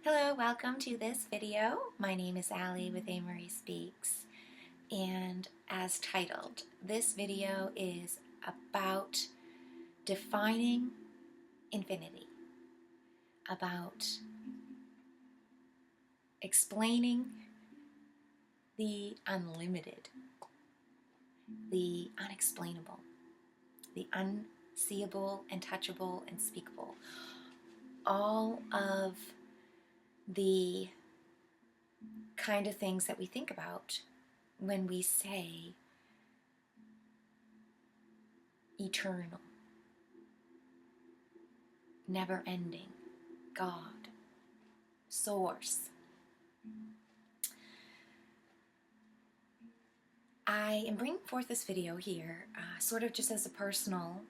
Hello, welcome to this video. My name is Allie with A. Marie Speaks, and as titled, this video is about defining infinity, about explaining the unlimited, the unexplainable, the unseeable and touchable and speakable, all of the kind of things that we think about when we say eternal, never-ending, God, source. I am bringing forth this video here sort of just as a personal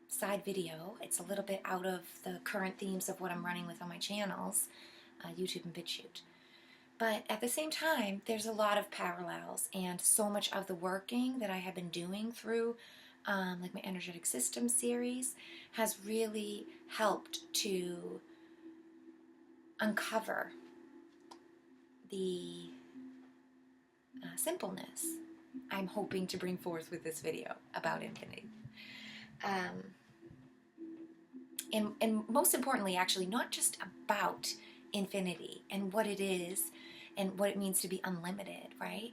side video. It's a little bit out of the current themes of what I'm running with on my channels, YouTube and BitChute. But at the same time, there's a lot of parallels, and so much of the working that I have been doing through like my energetic system series has really helped to uncover the simpleness I'm hoping to bring forth with this video about infinity. And most importantly, actually, not just about infinity and what it is and what it means to be unlimited, right?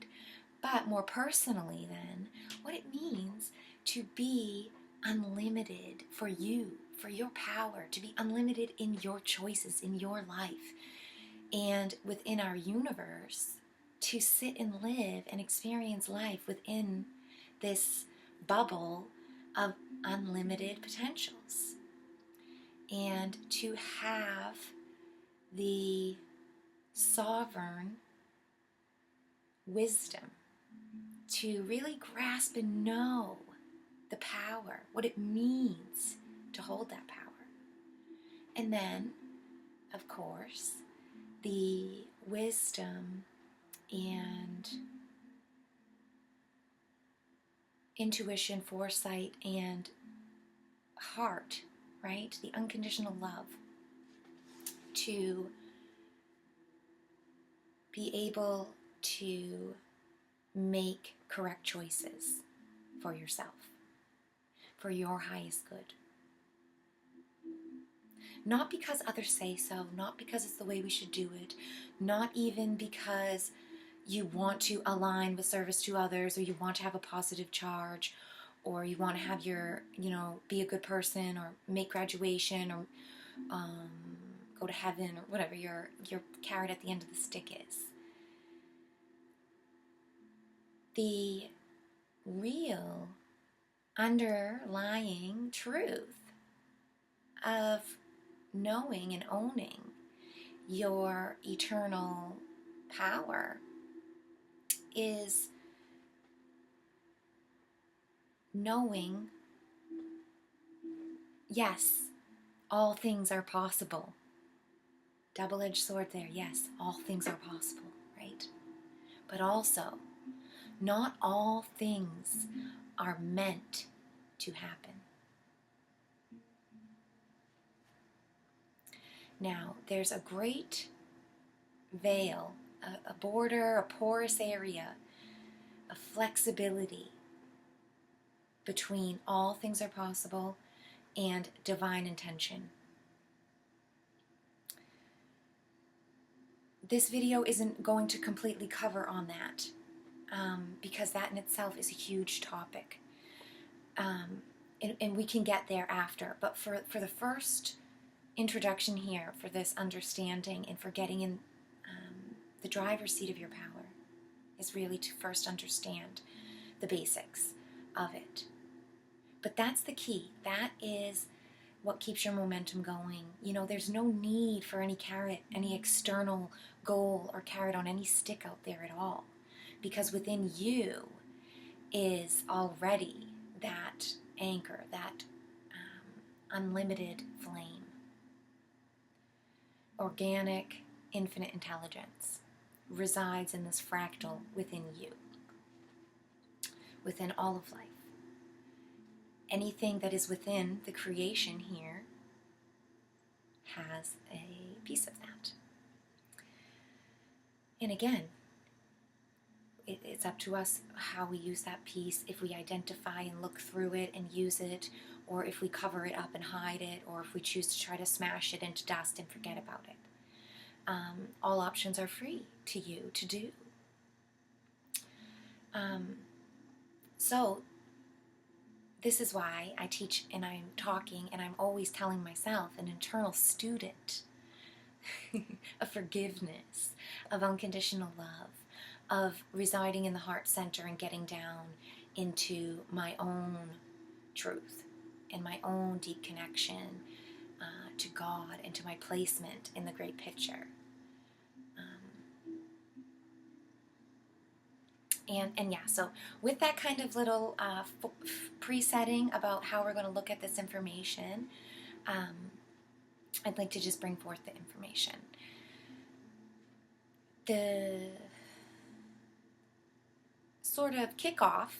But more personally then, what it means to be unlimited for you, for your power, to be unlimited in your choices, in your life, and within our universe, to sit and live and experience life within this bubble of unlimited potentials. And to have the sovereign wisdom to really grasp and know the power, what it means to hold that power. And then, of course, the wisdom and intuition, foresight, and heart, right? The unconditional love to be able to make correct choices for yourself, for your highest good. Not because others say so, not because it's the way we should do it, not even because you want to align with service to others, or you want to have a positive charge, or you want to have your, be a good person, or make graduation, or go to heaven, or whatever your carrot at the end of the stick is. The real underlying truth of knowing and owning your eternal power is knowing, yes, all things are possible. Double-edged sword there, yes, all things are possible, right? But also, not all things are meant to happen. Now, there's a great veil, a border, a porous area of flexibility between all things are possible and divine intention. This video isn't going to completely cover on that, because that in itself is a huge topic. And we can get there after. But for the first introduction here, for this understanding and for getting in the driver's seat of your power, is really to first understand the basics of it. But that's the key. That is what keeps your momentum going. There's no need for any carrot, any external goal or carrot on any stick out there at all. Because within you is already that anchor, that unlimited flame. Organic, infinite intelligence resides in this fractal within you, within all of life. Anything that is within the creation here has a piece of that. And again, it's up to us how we use that piece, if we identify and look through it and use it, or if we cover it up and hide it, or if we choose to try to smash it into dust and forget about it. All options are free to you to do. So this is why I teach and I'm talking and I'm always telling myself, an internal student of forgiveness, of unconditional love, of residing in the heart center and getting down into my own truth and my own deep connection to God and to my placement in the great picture. And yeah, so with that kind of little presetting about how we're going to look at this information, I'd like to just bring forth the information. The sort of kickoff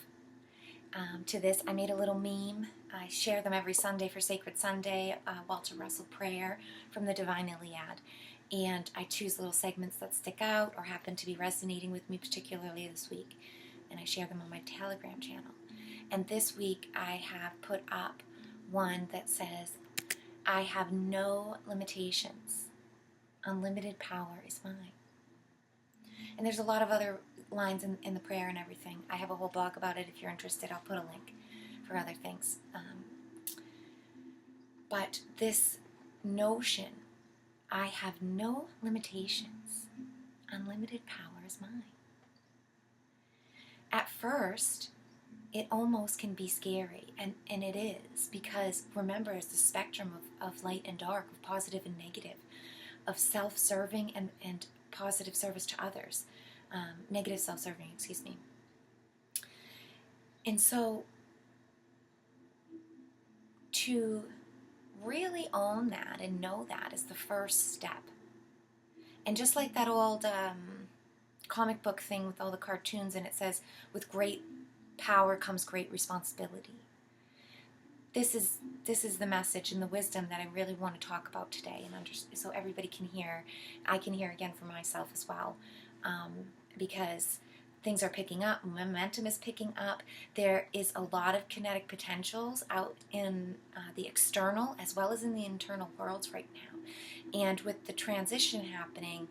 to this, I made a little meme. I share them every Sunday for Sacred Sunday, Walter Russell prayer from the Divine Iliad. And I choose little segments that stick out or happen to be resonating with me particularly this week. And I share them on my Telegram channel. And this week I have put up one that says, I have no limitations. Unlimited power is mine. And there's a lot of other lines in the prayer and everything. I have a whole blog about it. If you're interested, I'll put a link for other things. But this notion, I have no limitations. Unlimited power is mine. At first, it almost can be scary, and it is, because remember, it's the spectrum of light and dark, of positive and negative, of self-serving and positive service to others, negative self-serving, excuse me. And so, to really own that and know that is the first step. And just like that old comic book thing with all the cartoons, and it says, with great power comes great responsibility. This is the message and the wisdom that I really want to talk about today, and so everybody can hear. I can hear again for myself as well, because things are picking up, momentum is picking up. There is a lot of kinetic potentials out in the external as well as in the internal worlds right now. And with the transition happening,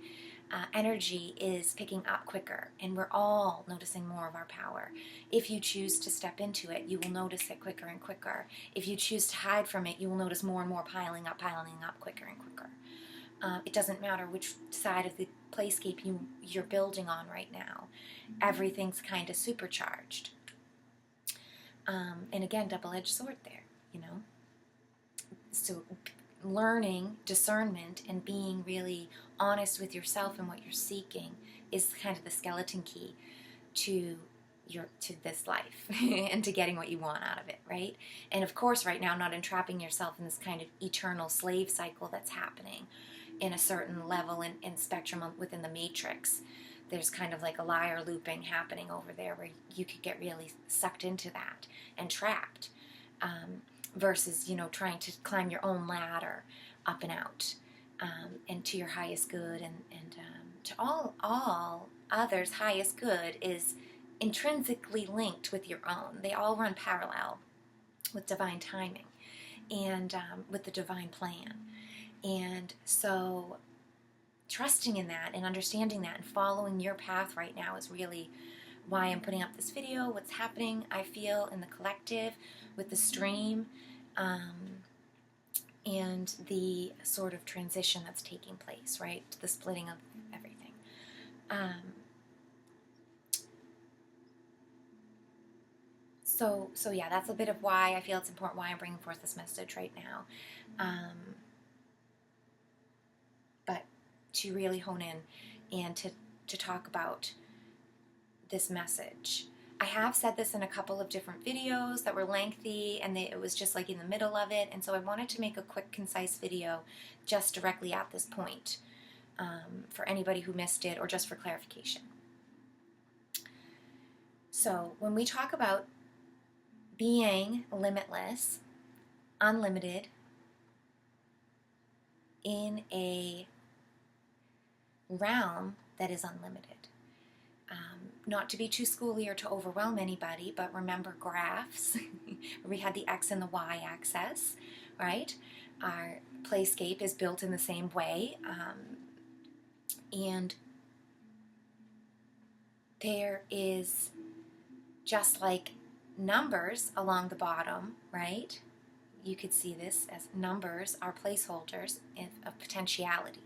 energy is picking up quicker, and we're all noticing more of our power. If you choose to step into it, you will notice it quicker and quicker. If you choose to hide from it, you will notice more and more piling up quicker and quicker. It doesn't matter which side of the playscape you're building on right now. Everything's kind of supercharged. And again, double-edged sword there, you know. So learning discernment and being really honest with yourself and what you're seeking is kind of the skeleton key to this life and to getting what you want out of it, right? And of course, right now, not entrapping yourself in this kind of eternal slave cycle that's happening in a certain level and spectrum within the matrix. There's kind of like a liar looping happening over there where you could get really sucked into that and trapped, versus, you know, trying to climb your own ladder up and out, and to your highest good, and to all others' highest good is intrinsically linked with your own. They all run parallel with divine timing and with the divine plan. And so trusting in that and understanding that and following your path right now is really why I'm putting up this video, what's happening, I feel, in the collective with the stream, and the sort of transition that's taking place, right? The splitting of everything. So yeah, that's a bit of why I feel it's important, why I'm bringing forth this message right now. But to really hone in and to talk about this message. I have said this in a couple of different videos that were lengthy, and it was just like in the middle of it, and so I wanted to make a quick, concise video just directly at this point, for anybody who missed it or just for clarification. So when we talk about being limitless, unlimited, in a realm that is unlimited. Not to be too schooly or to overwhelm anybody, but remember graphs. We had the X and the Y axis, right? Our playscape is built in the same way. And there is, just like numbers along the bottom, right? You could see this as numbers are placeholders of potentiality,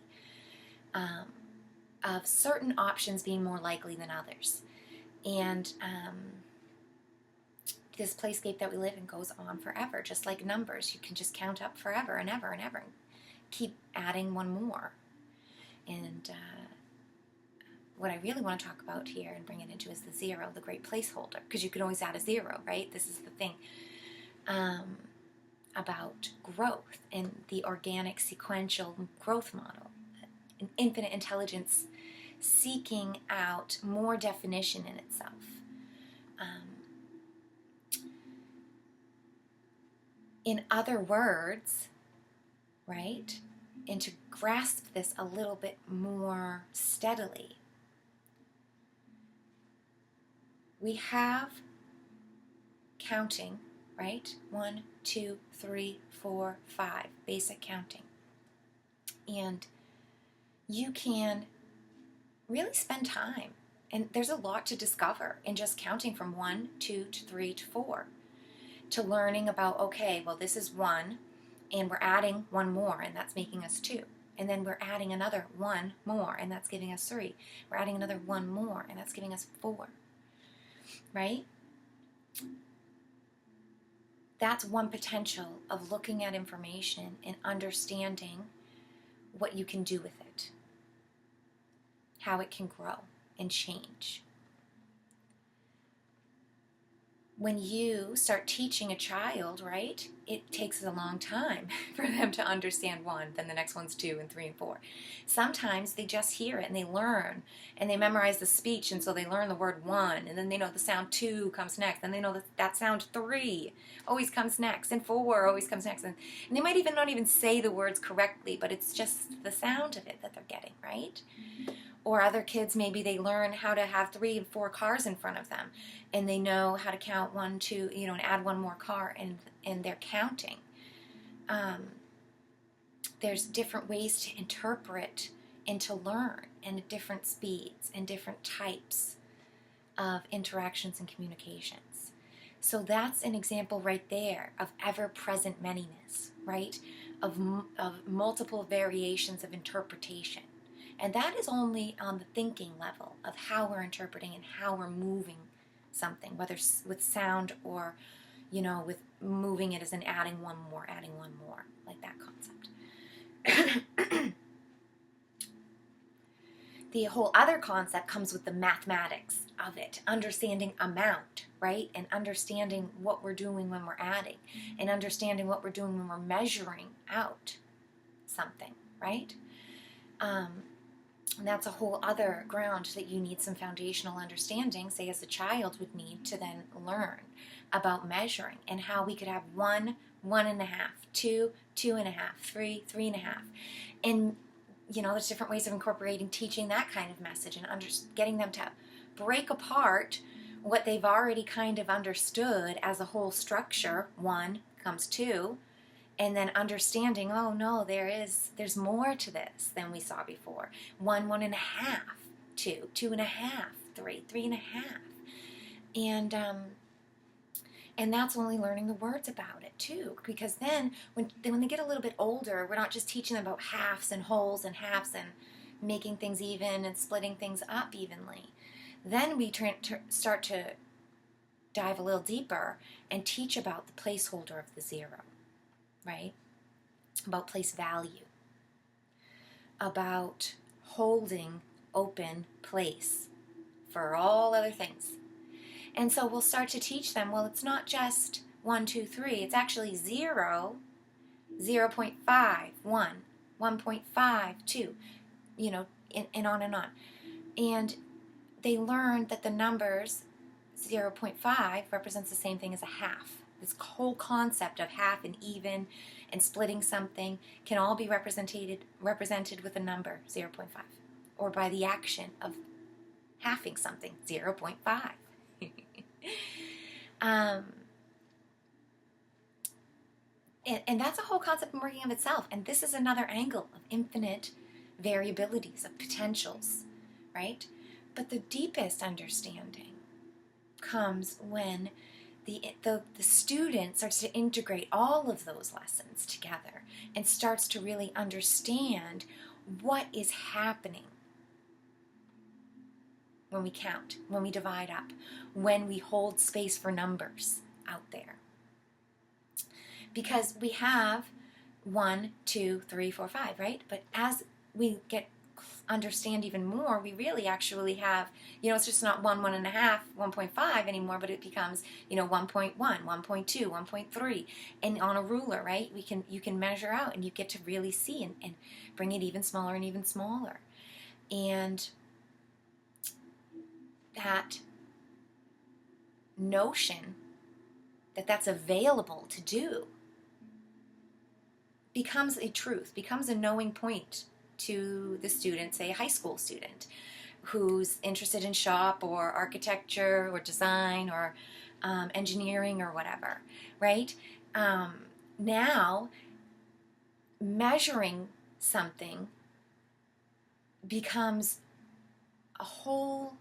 of certain options being more likely than others. And this playscape that we live in goes on forever, just like numbers. You can just count up forever and ever and ever and keep adding one more. And what I really want to talk about here and bring it into is the zero, the great placeholder, because you can always add a zero, right? This is the thing about growth and the organic sequential growth model, an infinite intelligence seeking out more definition in itself. In other words, right, and to grasp this a little bit more steadily, we have counting, right? 1, 2, 3, 4, 5, basic counting. And you can really spend time. And there's a lot to discover in just counting from 1, 2 to 3 to 4. To learning about, okay, well, this is 1, and we're adding 1 more, and that's making us 2. And then we're adding another 1 more, and that's giving us 3. We're adding another 1 more, and that's giving us 4. Right? That's one potential of looking at information and understanding what you can do with it, how it can grow and change. When you start teaching a child, right, it takes a long time for them to understand 1, then the next one's 2 and 3 and 4. Sometimes they just hear it and they learn and they memorize the speech, and so they learn the word 1, and then they know the sound 2 comes next, and they know that sound 3 always comes next, and 4 always comes next, and they might even not even say the words correctly, but it's just the sound of it that they're getting, right? Or other kids, maybe they learn how to have 3 and 4 cars in front of them, and they know how to count 1, 2, and add 1 more car, and they're counting. There's different ways to interpret and to learn, and at different speeds and different types of interactions and communications. So that's an example right there of ever-present many-ness, right? Of multiple variations of interpretation. And that is only on the thinking level of how we're interpreting and how we're moving something, whether with sound or, with moving it as in adding 1 more, like that concept. The whole other concept comes with the mathematics of it, understanding amount, right? And understanding what we're doing when we're adding, and understanding what we're doing when we're measuring out something, right? And that's a whole other ground that you need some foundational understanding, say as a child would need to then learn about measuring, and how we could have 1, 1.5, 2, 2.5, 3, 3.5. And, there's different ways of incorporating teaching that kind of message and getting them to break apart what they've already kind of understood as a whole structure. 1 comes 2. And then understanding, oh no, there's more to this than we saw before. 1, 1.5, 2, 2.5, 3, 3.5. And that's only learning the words about it too. Because then when they get a little bit older, we're not just teaching them about halves and wholes and halves and making things even and splitting things up evenly. Then we start to dive a little deeper and teach about the placeholder of the 0. Right? About place value, about holding open place for all other things. And so we'll start to teach them, well, it's not just 1, 2, 3, it's actually 0, 0.5, 1, 1.5, 2, and on and on. And they learn that the numbers 0.5 represents the same thing as a half. This whole concept of half and even and splitting something can all be represented with a number, 0.5. or by the action of halving something, 0.5. And that's a whole concept in working of itself. And this is another angle of infinite variabilities, of potentials, right? But the deepest understanding comes when the student starts to integrate all of those lessons together and starts to really understand what is happening when we count, when we divide up, when we hold space for numbers out there. Because we have 1, 2, 3, 4, 5, right? But as we understand even more, we really actually have, it's just not 1, 1.5, 1.5 anymore, but it becomes, 1.1, 1.2, 1.3. And on a ruler, right, you can measure out and you get to really see and bring it even smaller and even smaller. And that notion that that's available to do becomes a truth, becomes a knowing point to the student, say a high school student, who's interested in shop or architecture or design or engineering or whatever, right? Now, measuring something becomes a whole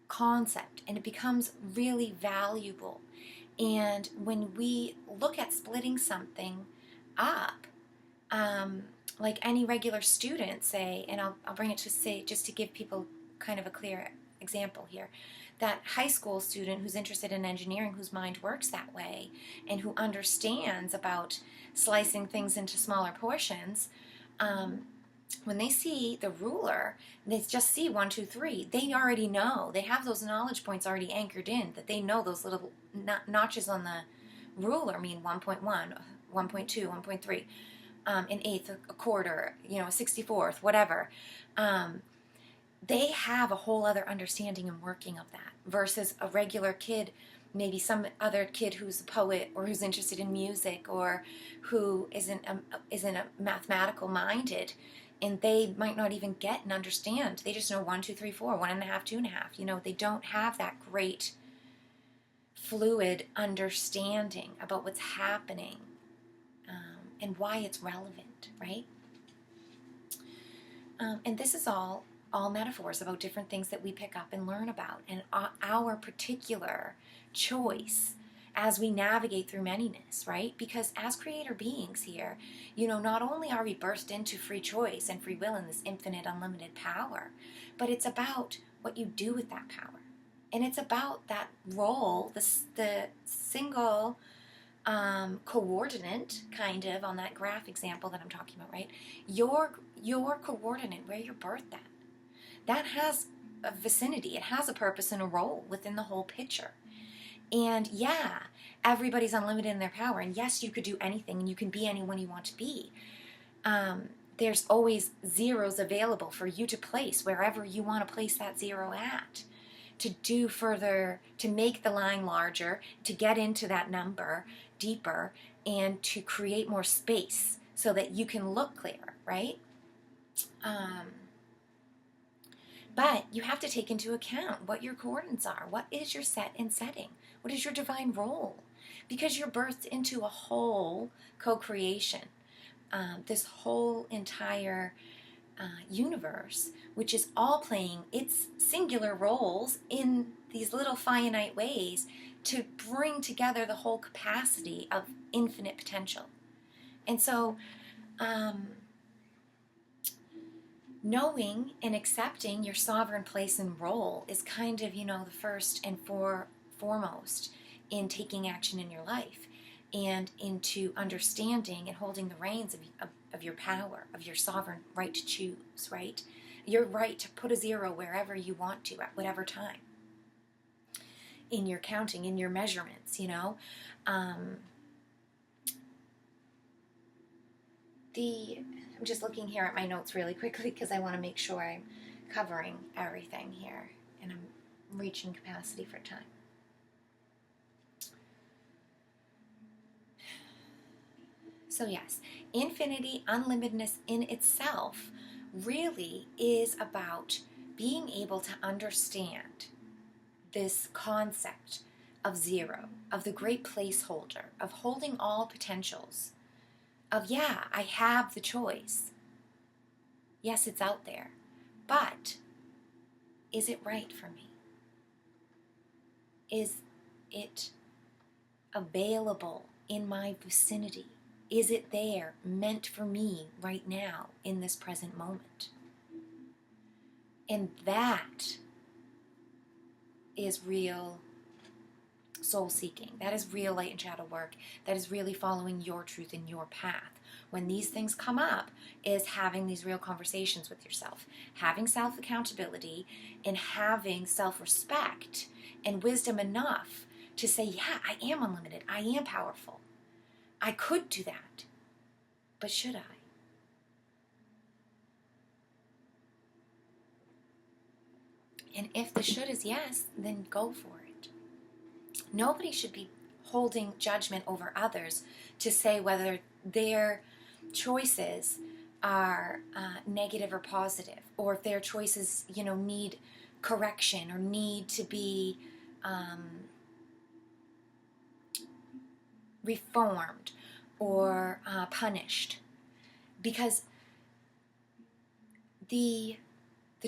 concept, and it becomes really valuable. And when we look at splitting something up, like any regular student, say, and I'll bring it to say, just to give people kind of a clear example here, that high school student who's interested in engineering, whose mind works that way, and who understands about slicing things into smaller portions, when they see the ruler, they just see 1, 2, 3, they already know, they have those knowledge points already anchored in, that they know those little notches on the ruler mean 1.1, 1.2, 1.3. An eighth, a quarter, a 64th, whatever. They have a whole other understanding and working of that versus a regular kid, maybe some other kid who's a poet or who's interested in music or who isn't a mathematical minded, and they might not even get and understand. They just know 1, 2, 3, 4, 1.5, 2.5. They don't have that great fluid understanding about what's happening. And why it's relevant, right? And this is all metaphors about different things that we pick up and learn about, and our particular choice as we navigate through many-ness, right? Because as creator beings here, not only are we birthed into free choice and free will and this infinite, unlimited power, but it's about what you do with that power. And it's about that role, the single coordinate, kind of, on that graph example that I'm talking about, right? Your coordinate, where you're birthed at, that has a vicinity, it has a purpose and a role within the whole picture. And yeah, everybody's unlimited in their power, and yes, you could do anything, and you can be anyone you want to be. There's always zeros available for you to place wherever you want to place that zero at, to do further, to make the line larger, to get into that number deeper, and to create more space so that you can look clearer, right? But you have to take into account what your coordinates are. What is your set and setting? What is your divine role? Because you're birthed into a whole co-creation, this whole entire universe, which is all playing its singular roles in these little finite ways to bring together the whole capacity of infinite potential. And so knowing and accepting your sovereign place and role is kind of, the first and foremost in taking action in your life and into understanding and holding the reins of your power, of your sovereign right to choose, right? Your right to put a zero wherever you want to at whatever time. In your counting, in your measurements, I'm just looking here at my notes really quickly because I want to make sure I'm covering everything here and I'm reaching capacity for time. So yes, infinity, unlimitedness in itself really is about being able to understand this concept of zero, of the great placeholder, of holding all potentials, of, yeah, I have the choice. Yes, it's out there, but is it right for me? Is it available in my vicinity? Is it there, meant for me right now in this present moment? And that is real soul seeking. That is real light and shadow work. That is really following your truth and your path. When these things come up, is having these real conversations with yourself, having self accountability, and having self respect and wisdom enough to say, yeah, I am unlimited. I am powerful. I could do that. But should I? And if the should is yes, then go for it. Nobody should be holding judgment over others to say whether their choices are negative or positive, or if their choices, need correction or need to be reformed or punished. Because the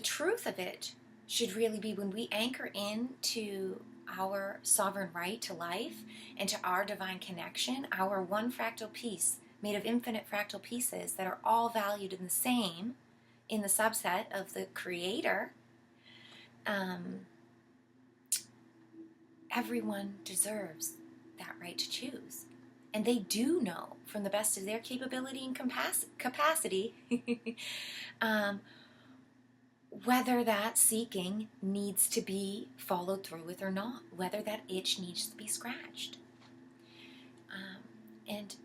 truth of it should really be, when we anchor into our sovereign right to life and to our divine connection, our one fractal piece made of infinite fractal pieces that are all valued in the same in the subset of the creator, everyone deserves that right to choose. And they do know from the best of their capability and capacity whether that seeking needs to be followed through with or not, whether that itch needs to be scratched. And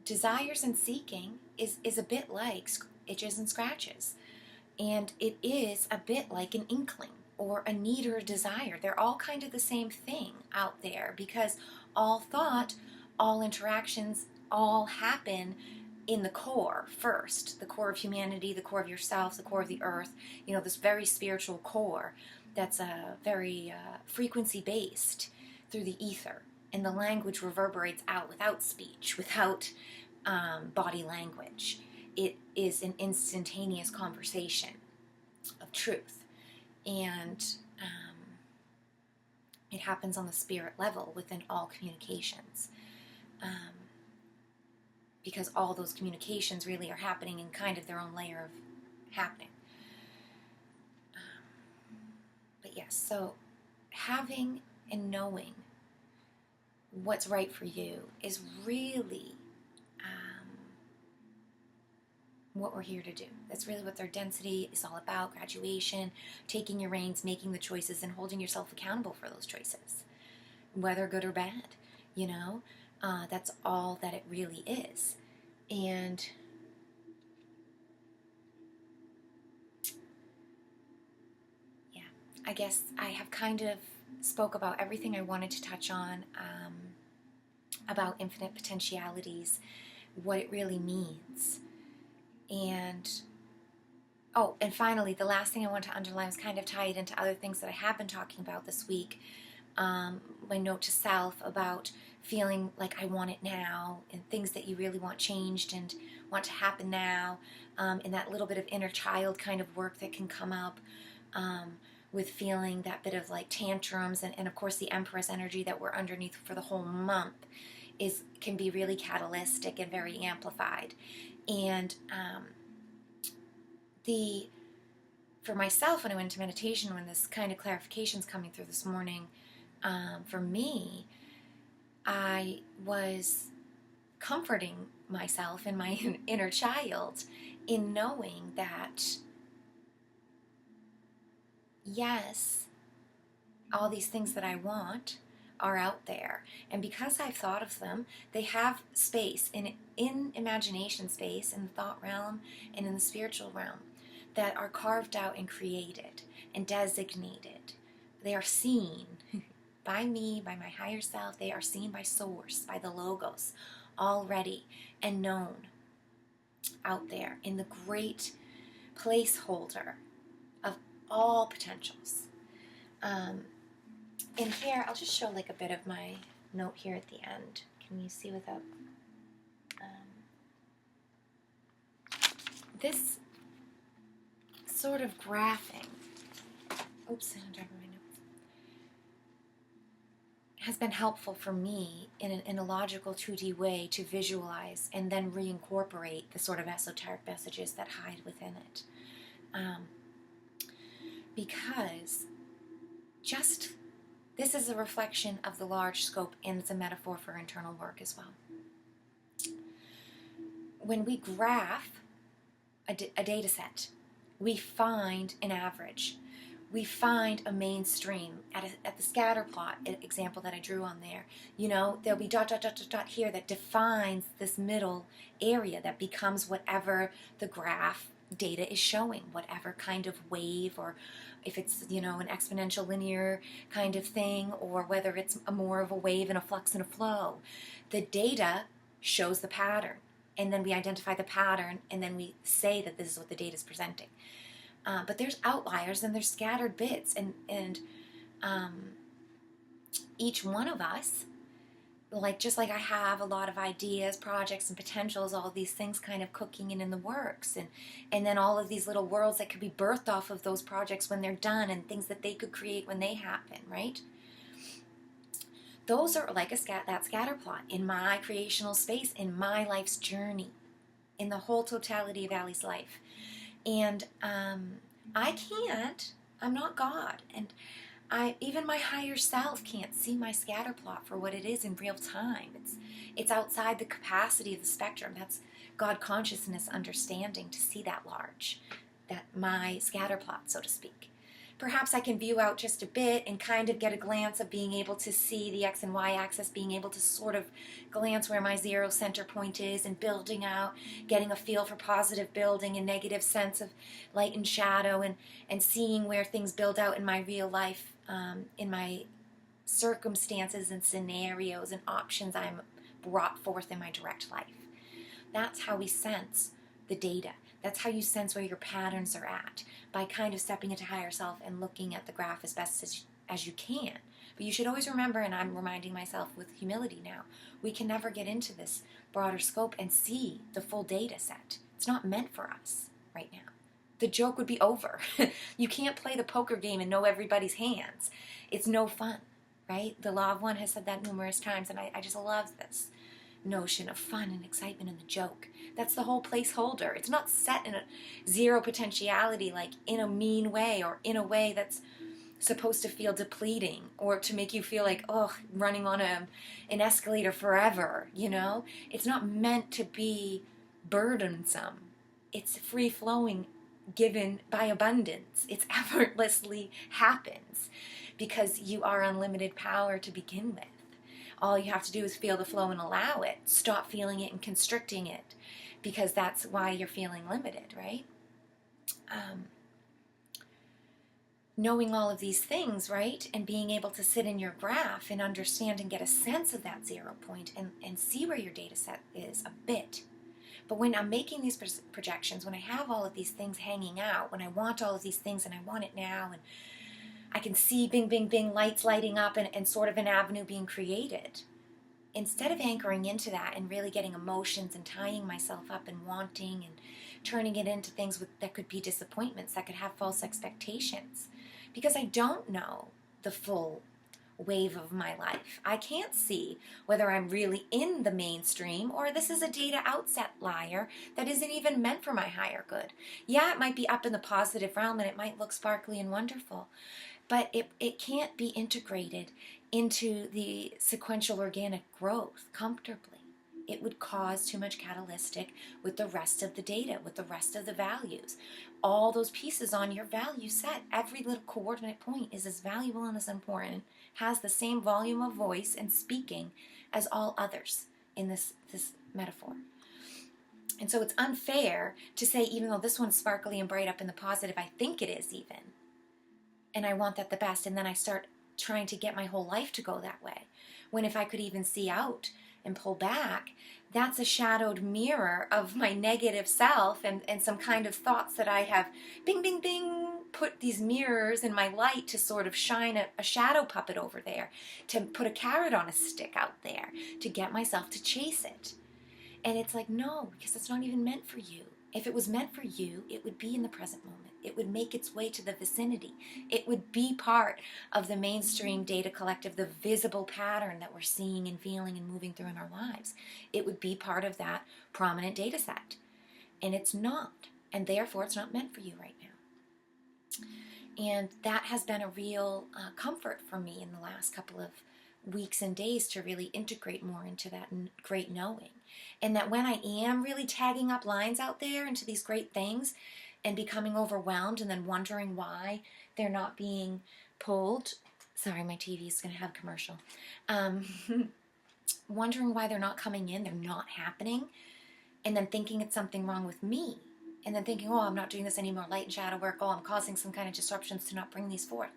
desires and seeking is a bit like itches and scratches. And it is a bit like an inkling or a need or a desire. They're all kind of the same thing out there, because all thought, all interactions, all happen in the core first, the core of humanity, the core of yourself, the core of the earth, this very spiritual core that's very frequency-based through the ether. And the language reverberates out without speech, without body language. It is an instantaneous conversation of truth. And it happens on the spirit level within all communications. Because all those communications really are happening in kind of their own layer of happening. But yes, so having and knowing what's right for you is really what we're here to do. That's really what their density is all about. Graduation, taking your reins, making the choices, and holding yourself accountable for those choices, whether good or bad. That's all that it really is. And yeah, I guess I have kind of spoke about everything I wanted to touch on about infinite potentialities, what it really means. And finally, the last thing I want to underline was kind of tied into other things that I have been talking about this week. My note to self about feeling like I want it now, and things that you really want changed and want to happen now, and that little bit of inner child kind of work that can come up with feeling that bit of like tantrums, and of course the Empress energy that we're underneath for the whole month can be really catalytic and very amplified. And for myself, when I went into meditation, when this kind of clarification is coming through this morning, for me, I was comforting myself and my inner child in knowing that, yes, all these things that I want are out there. And because I've thought of them, they have space in imagination space, in the thought realm, and in the spiritual realm, that are carved out and created and designated. They are seen by me, by my higher self. They are seen by Source, by the Logos, already and known out there in the great placeholder of all potentials. In here, I'll just show like a bit of my note here at the end. Can you see without... this sort of graphing, oops, I don't have my notes, has been helpful for me in a logical 2D way to visualize and then reincorporate the sort of esoteric messages that hide within it. Because just this is a reflection of the large scope, and it's a metaphor for internal work as well. When we graph a data set, we find an average. We find a mainstream. At the scatter plot example that I drew on there, you know, there'll be dot, dot, dot, dot, dot here that defines this middle area that becomes whatever the graph data is showing, whatever kind of wave, or if it's, you know, an exponential linear kind of thing, or whether it's more of a wave and a flux and a flow. The data shows the pattern. And then we identify the pattern, and then we say that this is what the data is presenting. But there's outliers, and there's scattered bits, and each one of us, like just like I have a lot of ideas, projects, and potentials, all these things kind of cooking and in the works, and then all of these little worlds that could be birthed off of those projects when they're done, and things that they could create when they happen, right? Those are like that scatter plot in my creational space, in my life's journey, in the whole totality of Allie's life. And I'm not God. And even my higher self can't see my scatter plot for what it is in real time. It's outside the capacity of the spectrum. That's God consciousness understanding to see that large, that my scatter plot, so to speak. Perhaps I can view out just a bit and kind of get a glance of being able to see the X and Y axis, being able to sort of glance where my zero center point is, and building out, getting a feel for positive building and negative sense of light and shadow, and seeing where things build out in my real life, in my circumstances and scenarios and options I'm brought forth in my direct life. That's how we sense the data. That's how you sense where your patterns are at, by kind of stepping into higher self and looking at the graph as best as you can. But you should always remember, and I'm reminding myself with humility now, we can never get into this broader scope and see the full data set. It's not meant for us right now. The joke would be over. You can't play the poker game and know everybody's hands. It's no fun, right? The Law of One has said that numerous times, and I just love this notion of fun and excitement and the joke. That's the whole placeholder. It's not set in a zero potentiality, like in a mean way, or in a way that's supposed to feel depleting, or to make you feel like, oh, running on an escalator forever, you know? It's not meant to be burdensome. It's free-flowing, given by abundance. It's effortlessly happens because you are unlimited power to begin with. All you have to do is feel the flow and allow it. Stop feeling it and constricting it, because that's why you're feeling limited, right? Knowing all of these things, right, and being able to sit in your graph and understand and get a sense of that 0 point, and see where your data set is a bit. But when I'm making these projections, when I have all of these things hanging out, when I want all of these things and I want it now, and I can see bing, bing, bing, lights lighting up, and sort of an avenue being created. Instead of anchoring into that and really getting emotions and tying myself up and wanting and turning it into things that could be disappointments, that could have false expectations, because I don't know the full wave of my life. I can't see whether I'm really in the mainstream, or this is a data outlier that isn't even meant for my higher good. Yeah, it might be up in the positive realm, and it might look sparkly and wonderful, but it can't be integrated into the sequential organic growth comfortably. It would cause too much catalytic with the rest of the data, with the rest of the values. All those pieces on your value set, every little coordinate point is as valuable and as important, has the same volume of voice and speaking as all others in this metaphor. And so it's unfair to say, even though this one's sparkly and bright up in the positive, I think it is even, and I want that the best, and then I start trying to get my whole life to go that way, when if I could even see out and pull back, that's a shadowed mirror of my negative self and some kind of thoughts that I have, bing, bing, bing, put these mirrors in my light to sort of shine a shadow puppet over there, to put a carrot on a stick out there, to get myself to chase it. And it's like, no, because it's not even meant for you. If it was meant for you, it would be in the present moment. It would make its way to the vicinity. It would be part of the mainstream data collective, the visible pattern that we're seeing and feeling and moving through in our lives. It would be part of that prominent data set. And it's not. And therefore, it's not meant for you right now. And that has been a real comfort for me in the last couple of weeks and days, to really integrate more into that great knowing. And that when I am really tagging up lines out there into these great things and becoming overwhelmed and then wondering why they're not being pulled. Sorry, my TV is going to have a commercial. Wondering why they're not coming in, they're not happening, and then thinking it's something wrong with me. And then thinking, oh, I'm not doing this anymore, light and shadow work, oh, I'm causing some kind of disruptions to not bring these forth.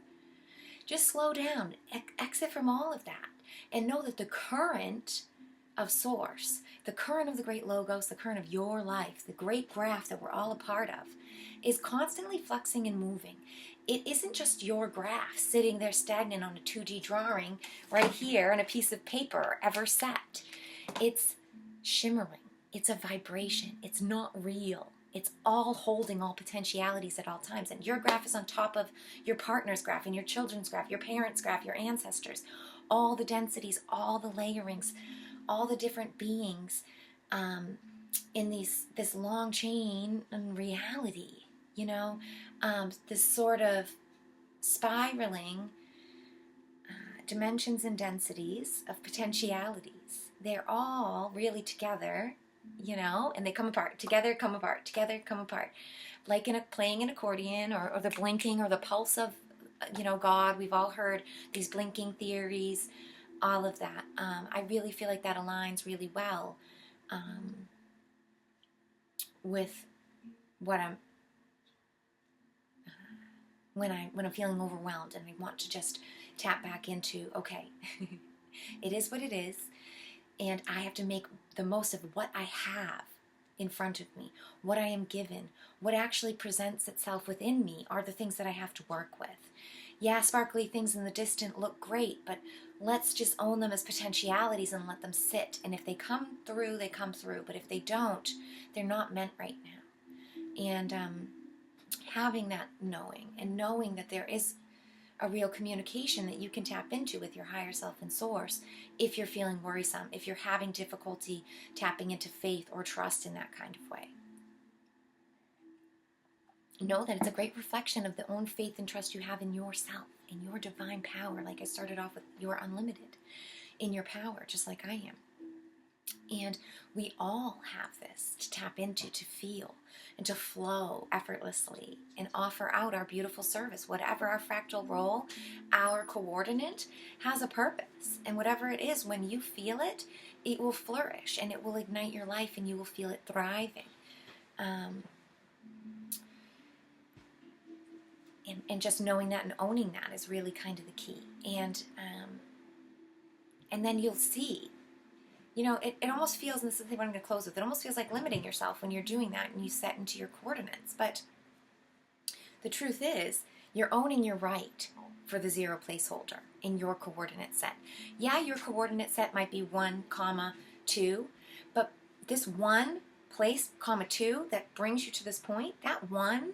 Just slow down, exit from all of that, and know that the current of Source, the current of the great logos, the current of your life, the great graph that we're all a part of, is constantly flexing and moving. It isn't just your graph sitting there stagnant on a 2D drawing right here on a piece of paper ever set. It's shimmering. It's a vibration. It's not real. It's all holding all potentialities at all times. And your graph is on top of your partner's graph and your children's graph, your parents' graph, your ancestors. All the densities, all the layerings, all the different beings in this long chain and reality, this sort of spiraling dimensions and densities of potentialities. They're all really together, and they come apart. Together, come apart. Together, come apart. Like playing an accordion, or the blinking or the pulse of, God. We've all heard these blinking theories, all of that. I really feel like that aligns really well with what I'm when I'm feeling overwhelmed and I want to just tap back into, okay, it is what it is, and I have to make the most of what I have in front of me, what I am given, what actually presents itself within me are the things that I have to work with. Yeah, sparkly things in the distant look great, but let's just own them as potentialities and let them sit. And if they come through, they come through. But if they don't, they're not meant right now. And having that knowing, and knowing that there is a real communication that you can tap into with your higher self and Source if you're feeling worrisome, if you're having difficulty tapping into faith or trust in that kind of way. Know that it's a great reflection of the own faith and trust you have in yourself, in your divine power. Like I started off with, you're unlimited in your power, just like I am. And we all have this to tap into, to feel, and to flow effortlessly and offer out our beautiful service. Whatever our fractal role, our coordinate has a purpose. And whatever it is, when you feel it, it will flourish and it will ignite your life and you will feel it thriving. And just knowing that and owning that is really kind of the key. And then you'll see, it almost feels, and this is what I'm going to close with, it almost feels like limiting yourself when you're doing that and you set into your coordinates. But the truth is, you're owning your right for the 0 placeholder in your coordinate set. Yeah, your coordinate set might be 1, 2, but this 1 place, 2, that brings you to this point, that 1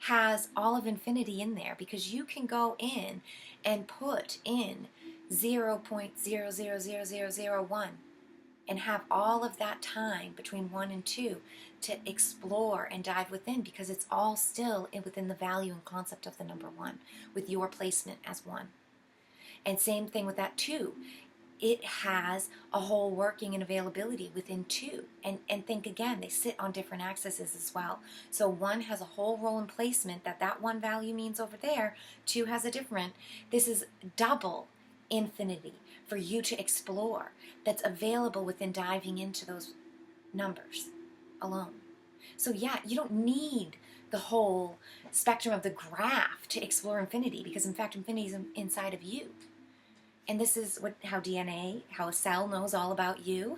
has all of infinity in there, because you can go in and put in 0.000001 and have all of that time between 1 and 2 to explore and dive within, because it's all still within the value and concept of the number 1 with your placement as 1. And same thing with that 2. It has a whole working and availability within 2. And think again, they sit on different axes as well. So 1 has a whole role and placement that 1 value means over there. 2 has a different. This is double infinity for you to explore that's available within diving into those numbers alone. So yeah, you don't need the whole spectrum of the graph to explore infinity, because in fact infinity is inside of you. And this is how DNA, how a cell knows all about you.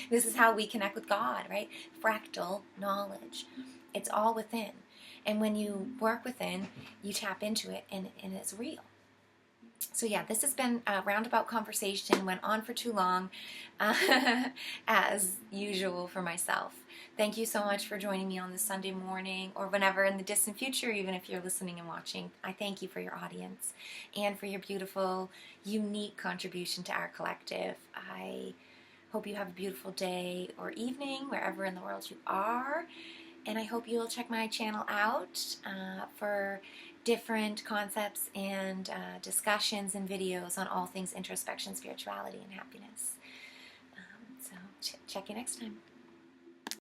This is how we connect with God, right? Fractal knowledge. It's all within. And when you work within, you tap into it, and it's real. So yeah, this has been a roundabout conversation, went on for too long, as usual for myself. Thank you so much for joining me on this Sunday morning, or whenever in the distant future, even if you're listening and watching. I thank you for your audience and for your beautiful, unique contribution to our collective. I hope you have a beautiful day or evening, wherever in the world you are. And I hope you'll check my channel out for different concepts and discussions and videos on all things introspection, spirituality, and happiness. So check you next time.